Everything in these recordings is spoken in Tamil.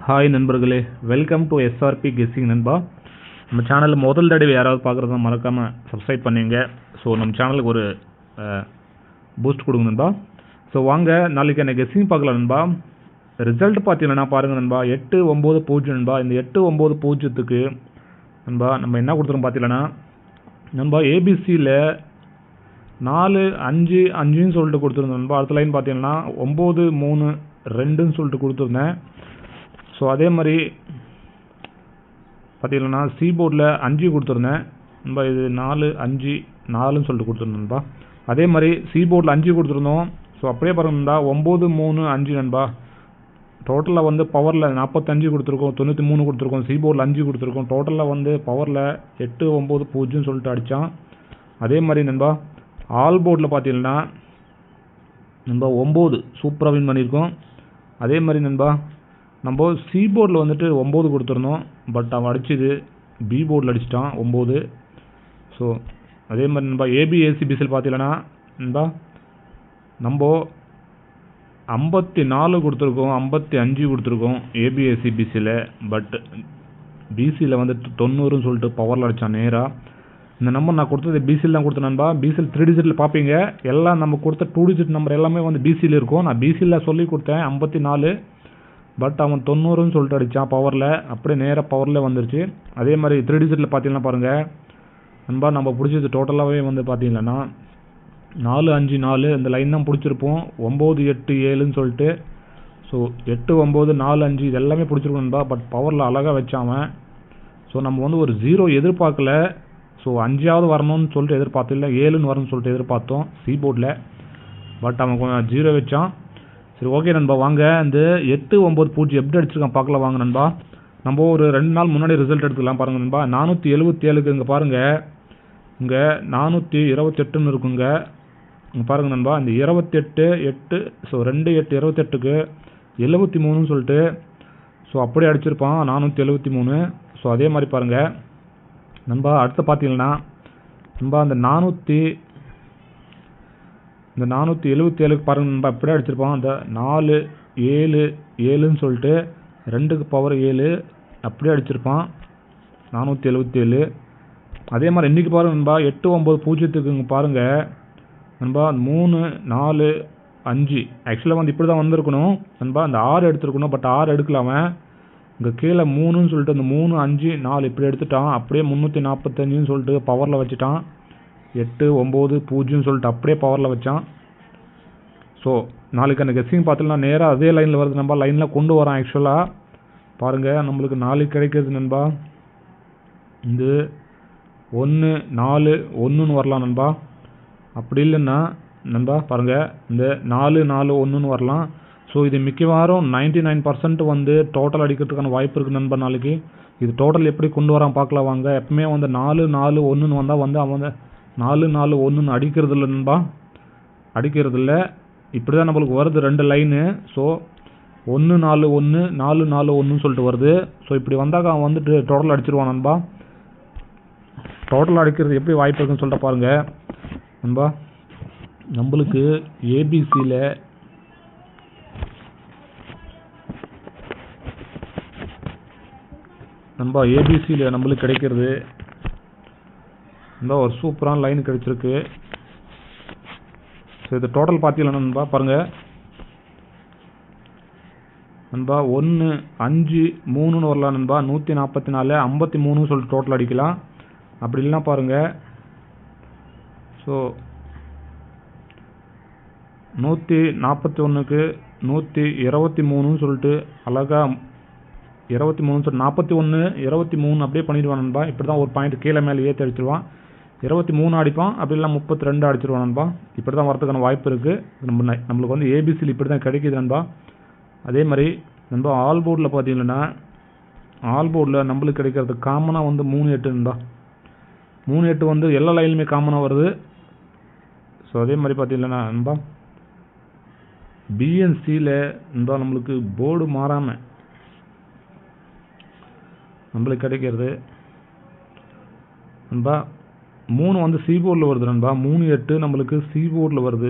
ஹாய் நண்பர்களே, வெல்கம் டு எஸ்ஆர்பி கெஸ்ஸிங் நண்பா. நம்ம சேனலில் முதல் தடவை யாராவது பார்க்குறதா மறக்காமல் சப்ஸ்கிரைப் பண்ணுங்க. ஸோ நம்ம சேனலுக்கு ஒரு பூஸ்ட் கொடுங்க நண்பா. ஸோ வாங்க நாளைக்கு என்ன கெஸ்ஸிங் பார்க்கலாம் நண்பா. ரிசல்ட் பார்த்தீங்கன்னா பாருங்கள் நண்பா, 890 நண்பா. இந்த 890க்கு நண்பா நம்ம என்ன கொடுத்துருக்கோம் பார்த்தீங்கன்னா நண்பா, ஏபிசியில் 4-5-5ன்னு சொல்லிட்டு கொடுத்துருந்தோம் நண்பா. அடுத்த லைன் பார்த்தீங்கன்னா 9-3-2ன்னு சொல்லிட்டு கொடுத்துருந்தேன். ஸோ அதே மாதிரி பார்த்தீங்கன்னா சி போர்டில் 5 கொடுத்துருந்தேன் நண்பா. இது 4-5-4ன்னு சொல்லிட்டு கொடுத்துருந்தேன் நண்பா. அதே மாதிரி சி போர்டில் 5 கொடுத்துருந்தோம். ஸோ அப்படியே பாருங்க நண்பா, 9-3-5 நண்பா. டோட்டலில் வந்து பவரில் 45 கொடுத்துருக்கோம், 93 கொடுத்துருக்கோம், சி போர்டில் 5 கொடுத்துருக்கோம். டோட்டலில் வந்து பவரில் 8-9-0ன்னு சொல்லிட்டு அடித்தான். அதே மாதிரி நண்பா ஆல் போர்டில் பார்த்தீங்கன்னா நண்பா 9 சூப்பராக வின் பண்ணியிருக்கோம். அதே மாதிரி நண்பா நம்ம சி போர்டில் வந்துட்டு 9 கொடுத்துருந்தோம், பட் அவன் அடிச்சது பி போர்டில் அடிச்சிட்டான் 9. ஸோ அதே மாதிரி நண்பா ஏபிஎஸ்சிபிசியில் பார்த்தீங்கன்னா நண்பா நம்ம 54 கொடுத்துருக்கோம், 55 கொடுத்துருக்கோம் ஏபிஎஸ்சிபிசியில். பட் பிசியில் வந்துட்டு 90ன்னு சொல்லிட்டு பவரில் அடித்தான் நேராக. இந்த நம்பர் நான் கொடுத்தது பிசியில் தான் கொடுத்தேன் நண்பா. பிசியில் 3 டிஜிட்டில் பார்ப்பீங்க, எல்லாம் நம்ம கொடுத்த 2 டிஜிட் நம்பர் எல்லாமே வந்து பிசியில் இருக்கும். நான் பிசியில் சொல்லி கொடுத்தேன் 54, பட் அவன் 90ன்னு சொல்லிட்டு அடித்தான் பவரில். அப்படியே நேராக பவரில் வந்துருச்சு. அதே மாதிரி 3 டிஜிட்டில் பார்த்தீங்கன்னா பாருங்கள் நண்பா, நம்ம பிடிச்சது டோட்டலாகவே வந்து பார்த்தீங்கன்னா 4-5-4 இந்த லைன் தான் பிடிச்சிருப்போம். 9-8-7ன்னு சொல்லிட்டு. ஸோ 8-9-4-5 இது எல்லாமே பிடிச்சிருக்கோம் நண்பா. பட் பவரில் அழகாக வச்சாவன். ஸோ நம்ம வந்து ஒரு 0 எதிர்பார்க்கல. ஸோ 5ஆவது வரணும்னு சொல்லிட்டு எதிர்பார்த்தில்ல, 7ன்னு வரணும்னு சொல்லிட்டு எதிர்பார்த்தோம் சி போர்டில். பட் அவன் கொஞ்சம் 0 வச்சான். சரி ஓகே நண்பா, வாங்க இந்த 890 எப்படி அடிச்சிருக்கான் பார்க்கலாம் வாங்க நண்பா. நம்ம ஒரு 2 நாள் முன்னாடி ரிசல்ட் எடுத்துக்கலாம் பாருங்கள் நண்பா. 477க்கு இங்கே பாருங்கள், இங்கே 428ன்னு இருக்குங்க. இங்கே பாருங்கள் நண்பா, இந்த 28-8 ஸோ 2-8-28க்கு 73ன்னு சொல்லிட்டு ஸோ அப்படியே அடிச்சிருப்பான் 473. ஸோ அதே மாதிரி பாருங்கள் நண்பா. அடுத்து பார்த்தீங்கன்னா நண்பா அந்த 477க்கு பாருங்கள் நண்பா, இப்படியே அடிச்சிருப்பான். அந்த 4-7-7ன்னு சொல்லிட்டு 2க்கு பவர் 7 அப்படியே அடிச்சிருப்பான் 477. அதே மாதிரி இன்றைக்கி பாருங்கள் நண்பா 890க்கு இங்கே பாருங்கள் நண்பா 3-4-5 ஆக்சுவலாக வந்து இப்படி தான் வந்திருக்கணும் நண்பா. அந்த 6 எடுத்துருக்கணும், பட் 6 எடுக்கலாம. இங்கே கீழே 3ன்னு சொல்லிட்டு அந்த 3-5-4 இப்படி எடுத்துட்டான். அப்படியே 345ன்னு சொல்லிட்டு பவரில் வச்சுட்டான். 8-9-0ன்னு சொல்லிட்டு அப்படியே பவரில் வச்சான். ஸோ நாளைக்கு அந்த கெஸ்ஸிங் பார்த்தீங்கன்னா நேராக அதே லைனில் வருது நண்பா. லைனில் கொண்டு வரான் ஆக்சுவலாக பாருங்கள். நம்மளுக்கு நாளைக்கு கிடைக்கிறது நண்பா இந்த 1-4-1ன்னு வரலாம் நண்பா. அப்படி இல்லைன்னா நண்பா பாருங்கள் இந்த 4-4-1ன்னு வரலாம். ஸோ இது மிக்கவாரம் 99% வந்து டோட்டல் அடிக்கிறதுக்கான வாய்ப்பு இருக்குது நண்பா நாளைக்கு. இது டோட்டல் எப்படி கொண்டு வரான் பார்க்கலாம் வாங்க. எப்பவுமே வந்து 4-4-1ன்னு வந்தால் வந்து அவன் 4-4-1ன்னு அடிக்கிறது இல்லை நண்பா, அடிக்கிறது இல்லை. இப்படி தான் நம்மளுக்கு வருது 2 லைனு. ஸோ 1-4-1 4-4-1ன்னு சொல்லிட்டு வருது. ஸோ இப்படி வந்தாக்க அவன் வந்துட்டு டோட்டல் அடிச்சிருவான் நண்பா. டோட்டல் அடிக்கிறது எப்படி வாய்ப்பு இருக்குன்னு சொல்லிட்டு பாருங்கள் நண்பா. நம்மளுக்கு ஏபிசியில் நண்பா ஏபிசியில் நம்மளுக்கு கிடைக்கிறது நண்பா ஒரு சூப்பரான லைன் கிடைச்சிருக்கு. ஸோ இது டோட்டல் பார்த்தீங்கன்னா நண்பா பாருங்கள் நண்பா 1-5-3ன்னு வரலாம் நண்பா. 144 53ன்னு சொல்லிட்டு டோட்டல் அடிக்கலாம். அப்படி இல்லைன்னா பாருங்கள் ஸோ 141க்கு 123ன்னு சொல்லிட்டு அழகாக 23 சொல்லிட்டு 41-23 அப்படியே பண்ணிடுவான் நண்பா. இப்படி தான் ஒரு பாயிண்ட் கீழே மேலே ஏற்றி அடிச்சிடுவான். 23 அடிப்பான், அப்படி இல்லை 32 அடிச்சிடுவான் நண்பா. இப்படி தான் வரதுக்கான வாய்ப்பு இருக்குது. நம்மளுக்கு வந்து ஏபிசியில் இப்படி தான் கிடைக்கிது நண்பா. அதே மாதிரி நண்பா ஆல் போர்டில் பார்த்தீங்கன்னா ஆல் போர்டில் நம்மளுக்கு கிடைக்கிறது காமனாக வந்து 3-8 நண்பா. 3-8 வந்து எல்லா லைன்லையுமே காமனாக வருது. ஸோ அதே மாதிரி பார்த்தீங்கன்னா நண்பா பிஎன்சியில் நண்பா நம்மளுக்கு போர்டு மாறாமல் நம்மளுக்கு கிடைக்கிறது நண்பா 3 வந்து சி போர்டில் வருது நண்பா. 3-8 நம்மளுக்கு சி போர்டில் வருது.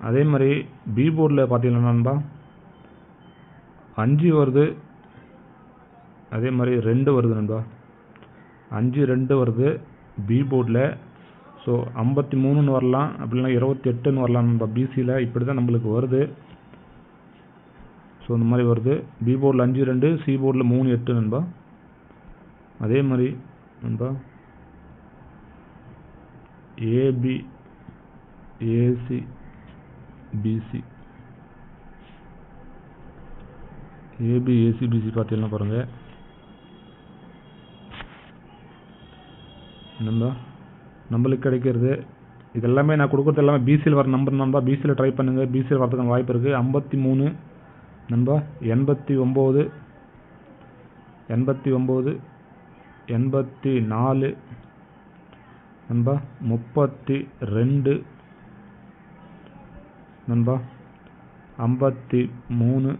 அதே மாதிரி பி போர்டில் பார்த்தீங்கன்னா நண்பா 5 வருது, அதே மாதிரி 2 வருது நண்பா, 5 2 வருது பி போர்டில். ஸோ 53ன்னு வரலாம், அப்படின்னா 28ன்னு வரலாம் நண்பா. பிசியில் இப்படி தான் நம்மளுக்கு வருது. ஸோ இந்த மாதிரி வருது. பி போர்டில் 5 2, சி போர்டில் 3 8 நண்பா. அதே மாதிரி நண்பா AB AC BC, AB AC BC பார்த்தீங்கன்னா பாருங்கள் நண்பா, நம்மளுக்கு கிடைக்கிறது இதெல்லாமே நான் கொடுக்குறது எல்லாமே பிசியில் வர நம்பர் நண்பா. பிசியில் ட்ரை பண்ணுங்கள், பிசியில் வரதுக்கான வாய்ப்பு இருக்குது. 53 நண்பா, 89 84 நண்பா, 32 நண்பா, 53.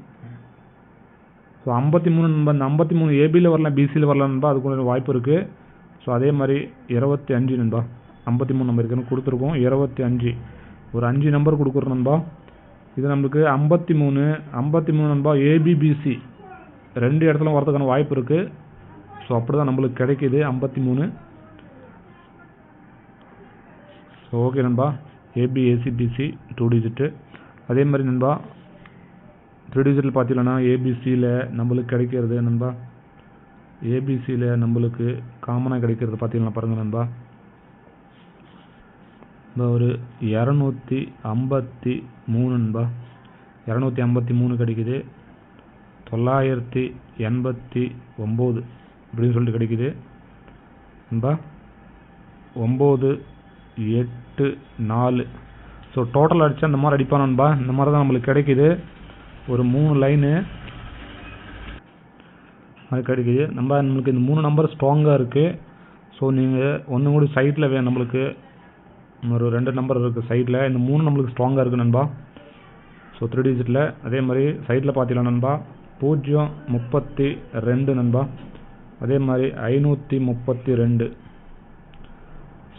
ஸோ 53 நண்பா. இந்த 53 ஏபியில் வரலாம், பிசியில் வரலாம் நண்பா, அதுக்கு கொஞ்சம் வாய்ப்பு இருக்குது. ஸோ அதே மாதிரி 25 நண்பா, 53 நம்பர் இருக்குன்னு கொடுத்துருக்கோம். 25 ஒரு 5 நம்பர் கொடுக்குறோம் நண்பா. இது நம்மளுக்கு 53 நண்பா. ஏபிபிசி 2 இடத்துல வரதுக்கான வாய்ப்பு இருக்குது. ஸோ அப்படி தான் நம்மளுக்கு கிடைக்கிது 53. ஸோ ஓகே நண்பா, ஏபி ஏசிபிசி 2 டிஜிட்டு. அதே மாதிரி நண்பா 3 டிஜிட்டில் பார்த்தீங்கன்னா ஏபிசியில் நம்மளுக்கு கிடைக்கிறது நண்பா, ஏபிசியில் நம்மளுக்கு காமனாக கிடைக்கிறது பார்த்தீங்கன்னா பாருங்கள் நண்பா, இந்த ஒரு 253 நண்பா, 253 கிடைக்குது. 989 அப்படின்னு சொல்லிட்டு கிடைக்குது நண்பா. 9 8 4. ஸோ டோட்டல் அடித்தா இந்த மாதிரி அடிப்பான் நண்பா. இந்த மாதிரி தான் நம்மளுக்கு கிடைக்குது. ஒரு 3 லைனு அது கிடைக்குது நண்பா. நம்மளுக்கு இந்த 3 நம்பர் ஸ்ட்ராங்காக இருக்குது. ஸோ நீங்கள் ஒன்று கூட சைட்டில் நம்மளுக்கு ஒரு 2 நம்பர் இருக்குது சைடில். இந்த 3 நம்மளுக்கு ஸ்ட்ராங்காக இருக்குது நண்பா. ஸோ 3 டிஜிட்டில். அதே மாதிரி சைடில் பார்த்தீங்கன்னா நண்பா 032 நண்பா. அதே மாதிரி 532.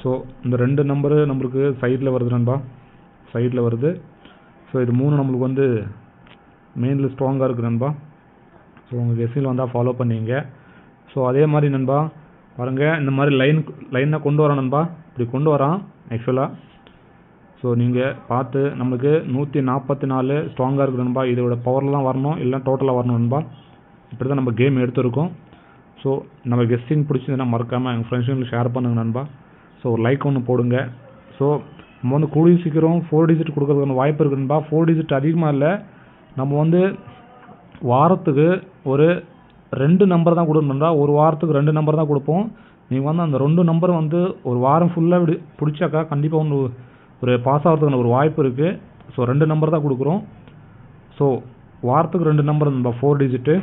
ஸோ இந்த 2 நம்பரு நம்மளுக்கு சைடில் வருது நண்பா, சைடில் வருது. ஸோ இது 3 நம்மளுக்கு வந்து மெயினில் ஸ்ட்ராங்காக இருக்குது நண்பா. ஸோ உங்கள் கெஸ்ஸில் வந்தால் ஃபாலோ பண்ணிங்க. ஸோ அதே மாதிரி நண்பா பாருங்கள், இந்த மாதிரி லைனாக கொண்டு வரான் நண்பா, இப்படி கொண்டு வரான் ஆக்சுவலாக. ஸோ நீங்கள் பார்த்து நம்மளுக்கு 144 ஸ்ட்ராங்காக இருக்குது நண்பா. இதோட பவரில் தான் வரணும், இல்லை டோட்டலாக வரணும் நண்பா. இப்படி தான் நம்ம கேம் எடுத்துருக்கோம். ஸோ நம்ம கெஸ்டிங் பிடிச்சதுன்னா மறக்காமல் எங்கள் ஃப்ரெண்ட்ஸுங்களுக்கு ஷேர் பண்ணுங்கள் நண்பா. ஸோ ஒரு லைக் ஒன்று போடுங்க. ஸோ நம்ம வந்து கூடிய சீக்கிரம் 4 டிஜிட் கொடுக்கறதுக்கான வாய்ப்பு இருக்குது நண்பா. 4 டிஜிட் அதிகமாக இல்லை, நம்ம வந்து வாரத்துக்கு ஒரு 2 நம்பர் தான் கொடுக்கணும்டா. ஒரு வாரத்துக்கு 2 நம்பர் தான் கொடுப்போம். நீங்கள் வந்து அந்த 2 நம்பர் வந்து ஒரு வாரம் ஃபுல்லாக பிடிச்சாக்கா கண்டிப்பாக வந்து ஒரு பாஸ் ஆகிறதுக்கான ஒரு வாய்ப்பு இருக்குது. ஸோ 2 நம்பர் தான் கொடுக்குறோம். ஸோ வாரத்துக்கு 2 நம்பர் நண்பா, 4 டிஜிட்டு.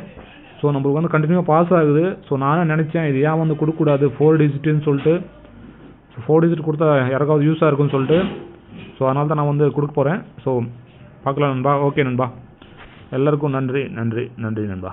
ஸோ நம்மளுக்கு வந்து கண்டினியூவாக பாஸ் ஆகுது. ஸோ நானே நினச்சேன் இது ஏன் வந்து கொடுக்கக்கூடாது 4 டிஜிட்டுன்னு சொல்லிட்டு. ஸோ 4 டிஜிட் கொடுத்தா யாருக்காவது யூஸாக இருக்குன்னு சொல்லிட்டு. ஸோ அதனால தான் நான் வந்து கொடுக்க போகிறேன். ஸோ பார்க்கலாம் நண்பா. ஓகே நண்பா, எல்லாருக்கும் நன்றி நண்பா.